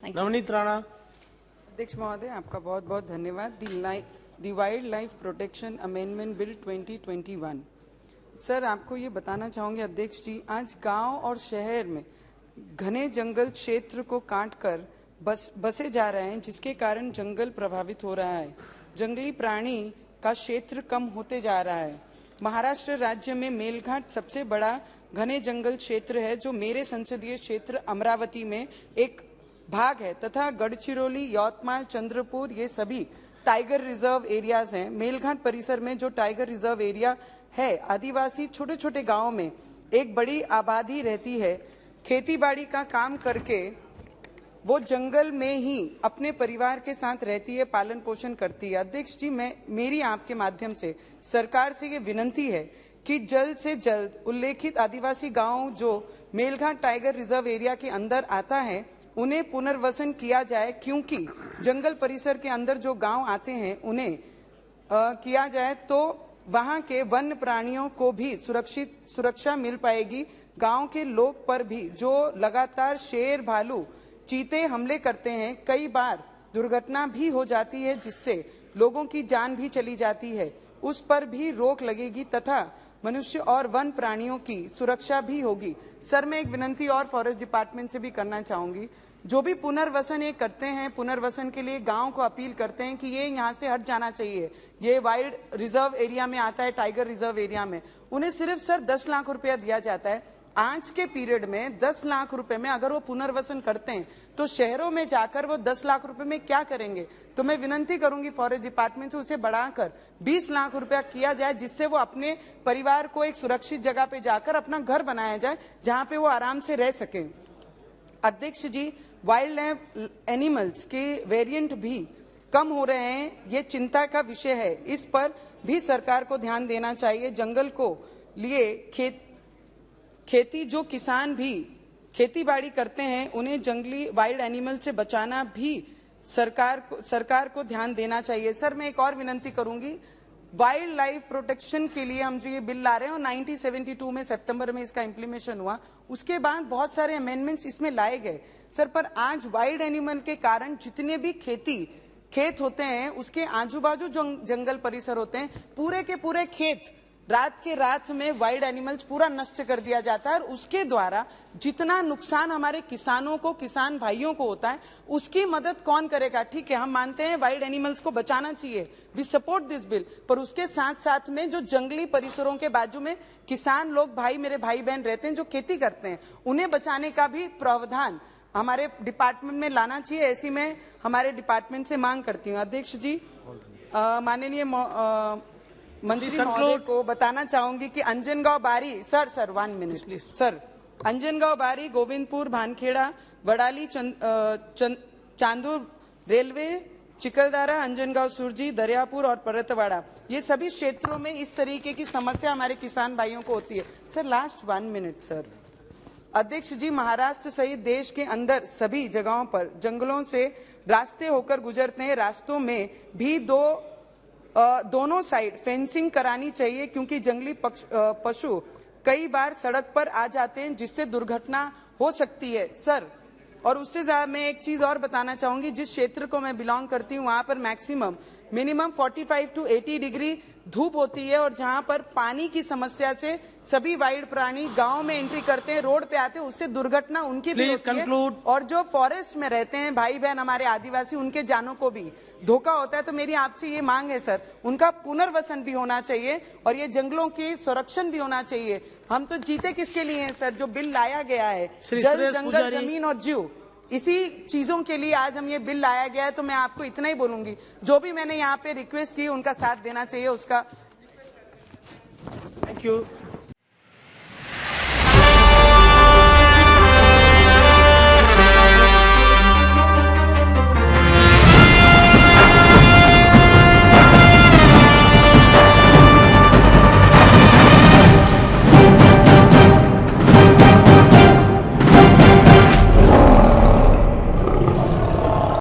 नवनीत राणा। अध्यक्ष महोदय, आपका बहुत बहुत धन्यवाद। The wildlife protection amendment bill 2021। Sir, आपको ये बताना चाहूंगे अध्यक्ष जी, आज गांव और शहर में घने जंगल क्षेत्र को काटकर बसे जा रहे हैं, जिसके कारण जंगल प्रभावित हो रहा है। जंगली प्राणी का क्षेत्र कम होते जा रहा है। महाराष्ट्र राज्य में मेलघाट सबसे बड़ा घने जंगल क्षेत्र है, जो मेरे संसदीय क्षेत्र अमरावती में एक भाग है, तथा गढ़चिरौली, यवतमाल, चंद्रपुर ये सभी टाइगर रिजर्व एरियाज हैं। मेलघाट परिसर में जो टाइगर रिजर्व एरिया है, आदिवासी छोटे छोटे गांवों में एक बड़ी आबादी रहती है। खेतीबाड़ी का काम करके वो जंगल में ही अपने परिवार के साथ रहती है, पालन पोषण करती है। अध्यक्ष जी, मेरी आपके माध्यम से सरकार से ये विनती है कि जल्द से जल्द उल्लेखित आदिवासी गांव जो मेलघाट टाइगर रिजर्व एरिया के अंदर आता है, उन्हें पुनर्वसन किया जाए, क्योंकि जंगल परिसर के अंदर जो गांव आते हैं उन्हें किया जाए तो वहां के वन्य प्राणियों को भी सुरक्षा मिल पाएगी। गांव के लोग पर भी जो लगातार शेर, भालू, चीते हमले करते हैं, कई बार दुर्घटना भी हो जाती है, जिससे लोगों की जान भी चली जाती है। उस पर भी रोक लगेगी तथा मनुष्य और वन प्राणियों की सुरक्षा भी होगी। सर, मैं एक विनती और फॉरेस्ट डिपार्टमेंट से भी करना चाहूंगी। जो भी पुनर्वसन ये करते हैं, पुनर्वसन के लिए गांव को अपील करते हैं कि ये यहाँ से हट जाना चाहिए, ये वाइल्ड रिजर्व एरिया में आता है, टाइगर रिजर्व एरिया में, उन्हें सिर्फ सर 10 लाख रुपया दिया जाता है। आज के पीरियड में 10 लाख रुपए में अगर वो पुनर्वसन करते हैं तो शहरों में जाकर वो 10 लाख रुपए में क्या करेंगे। तो मैं विनती करूंगी फॉरेस्ट डिपार्टमेंट से उसे बढ़ाकर 20 लाख रुपया किया जाए, जिससे वो अपने परिवार को एक सुरक्षित जगह पे जाकर अपना घर बनाया जाए, जहां पे वो आराम से रह सके। अध्यक्ष जी, वाइल्ड लाइफ एनिमल्स के वेरिएंट भी कम हो रहे हैं, ये चिंता का विषय है। इस पर भी सरकार को ध्यान देना चाहिए। जंगल को लिए खेती जो किसान भी खेती-बाड़ी करते हैं, उन्हें जंगली वाइल्ड एनिमल से बचाना भी सरकार को ध्यान देना चाहिए। सर, मैं एक और विनती करूंगी, वाइल्ड लाइफ प्रोटेक्शन के लिए हम जो ये बिल ला रहे हैं, 1972 में सितंबर में इसका इम्प्लीमेशन हुआ, उसके बाद बहुत सारे अमेंडमेंट्स इसमें लाए गए सर। पर आज वाइल्ड एनिमल के कारण जितने भी खेत होते हैं, उसके आजू बाजू जंगल परिसर होते हैं, पूरे के पूरे खेत रात में वाइल्ड एनिमल्स पूरा नष्ट कर दिया जाता है। और उसके द्वारा जितना नुकसान हमारे किसानों को, किसान भाइयों को होता है, उसकी मदद कौन करेगा। ठीक है, हम मानते हैं वाइल्ड एनिमल्स को बचाना चाहिए, वी सपोर्ट दिस बिल, पर उसके साथ साथ में जो जंगली परिसरों के बाजू में किसान लोग, मेरे भाई बहन रहते हैं जो खेती करते हैं, उन्हें बचाने का भी प्रावधान हमारे डिपार्टमेंट में लाना चाहिए। ऐसी मैं हमारे डिपार्टमेंट से मांग करती हूँ। अध्यक्ष जी, माननीय मंत्री महोदय को बताना चाहूंगी कि अंजनगांव बारी, sir 1 minute please sir, Anjangaon बारी, गोविंदपुर, भानखेड़ा, वडाली, चांदूर रेलवे, चिकलदारा, अंजनगांव सुरजी, दरियापुर और परतवाड़ा, ये सभी क्षेत्रों में इस तरीके की समस्या हमारे किसान भाइयों को होती है। Sir, last 1 minute sir. अध्यक्ष जी, महाराष्ट्र सहित देश के अंदर सभी जगहों पर जंगलों से रास्ते होकर गुजरते हैं। रास्तों में भी दोनों साइड फेंसिंग करानी चाहिए, क्योंकि जंगली पशु कई बार सड़क पर आ जाते हैं, जिससे दुर्घटना हो सकती है सर। और उससे ज्यादा मैं एक चीज और बताना चाहूंगी, जिस क्षेत्र को मैं बिलोंग करती हूँ, वहां पर मिनिमम 45 to 80 डिग्री धूप होती है, और जहां पर पानी की समस्या से सभी वाइल्ड प्राणी गांव में एंट्री करते हैं, रोड पे आते हैं, उससे दुर्घटना उनकी भी होती है। और जो फॉरेस्ट में रहते हैं भाई बहन हमारे आदिवासी, उनके जानों को भी धोखा होता है। तो मेरी आपसे ये मांग है सर, उनका पुनर्वसन भी होना चाहिए और ये जंगलों की संरक्षण भी होना चाहिए। हम तो जीते किसके लिए हैं सर? जो बिल लाया गया है, जल, जंगल, जमीन और जीव, इसी चीजों के लिए आज हम ये बिल लाया गया है। तो मैं आपको इतना ही बोलूंगी, जो भी मैंने यहाँ पे रिक्वेस्ट की, उनका साथ देना चाहिए उसका। Thank you.